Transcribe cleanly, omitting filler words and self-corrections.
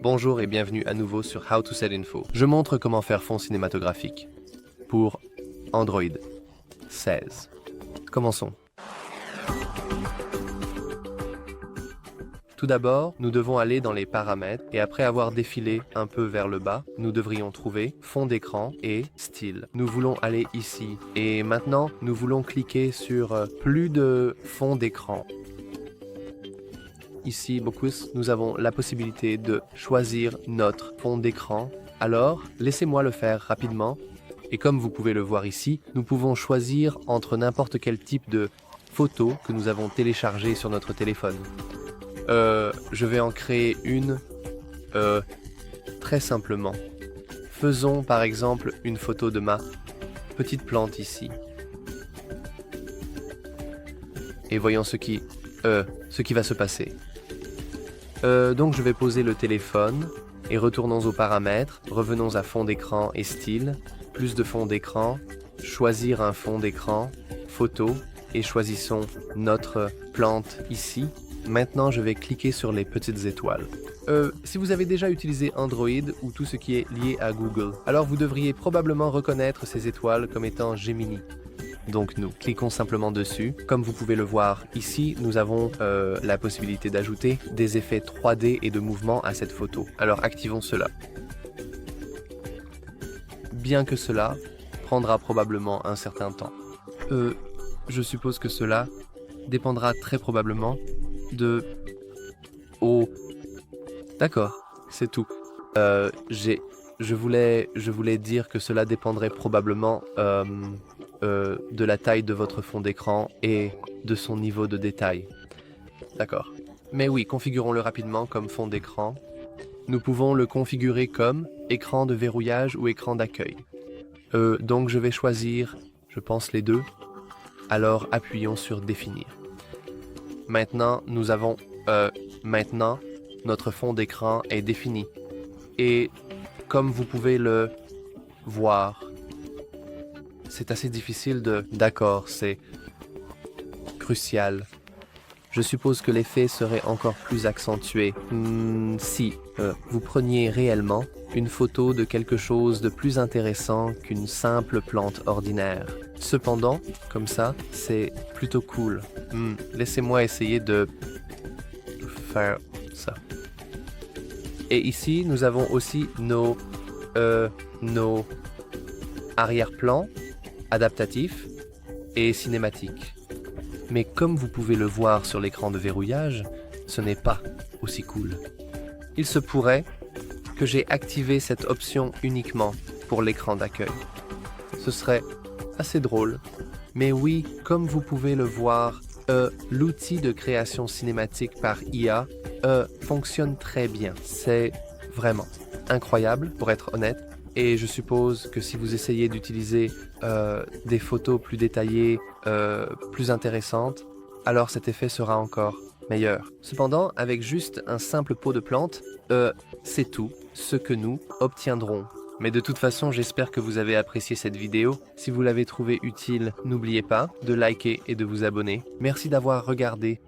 Bonjour et bienvenue à nouveau sur How to Set Info. Je montre comment faire fond cinématographique pour Android 16. Commençons. Tout d'abord, nous devons aller dans les paramètres et après avoir défilé un peu vers le bas, nous devrions trouver fond d'écran et style. Nous voulons aller ici et maintenant nous voulons cliquer sur plus de fond d'écran. Ici, Bocuse, nous avons la possibilité de choisir notre fond d'écran. Alors, laissez-moi le faire rapidement. Et comme vous pouvez le voir ici, nous pouvons choisir entre n'importe quel type de photo que nous avons téléchargé sur notre téléphone. Je vais en créer une très simplement. Faisons par exemple une photo de ma petite plante ici. Et voyons ce qui va se passer. Donc je vais poser le téléphone et retournons aux paramètres, revenons à fond d'écran et style, plus de fond d'écran, choisir un fond d'écran, photo et choisissons notre plante ici. Maintenant je vais cliquer sur les petites étoiles. Si vous avez déjà utilisé Android ou tout ce qui est lié à Google, alors vous devriez probablement reconnaître ces étoiles comme étant Gemini. Donc nous cliquons simplement dessus. Comme vous pouvez le voir ici, nous avons la possibilité d'ajouter des effets 3D et de mouvement à cette photo. Alors activons cela. Bien que cela prendra probablement un certain temps. Je suppose que cela dépendra très probablement de... Oh, d'accord, c'est tout. Je voulais dire que cela dépendrait probablement de la taille de votre fond d'écran et de son niveau de détail. D'accord. Mais oui, configurons-le rapidement comme fond d'écran. Nous pouvons le configurer comme écran de verrouillage ou écran d'accueil. Donc je vais choisir, je pense, les deux. Alors appuyons sur définir. Maintenant, nous avons... maintenant, notre fond d'écran est défini. Et comme vous pouvez le voir, c'est assez difficile de... D'accord, c'est crucial. Je suppose que l'effet serait encore plus accentué si vous preniez réellement une photo de quelque chose de plus intéressant qu'une simple plante ordinaire. Cependant, comme ça, c'est plutôt cool. Laissez-moi essayer de faire ça. Et ici, nous avons aussi nos arrière-plans adaptatifs et cinématiques. Mais comme vous pouvez le voir sur l'écran de verrouillage, ce n'est pas aussi cool. Il se pourrait que j'ai activé cette option uniquement pour l'écran d'accueil. Ce serait assez drôle. Mais oui, comme vous pouvez le voir, l'outil de création cinématique par IA fonctionne très bien. C'est vraiment incroyable, pour être honnête. Et je suppose que si vous essayez d'utiliser des photos plus détaillées, plus intéressantes, alors cet effet sera encore meilleur. Cependant, avec juste un simple pot de plante, c'est tout ce que nous obtiendrons. Mais de toute façon, j'espère que vous avez apprécié cette vidéo. Si vous l'avez trouvée utile, n'oubliez pas de liker et de vous abonner. Merci d'avoir regardé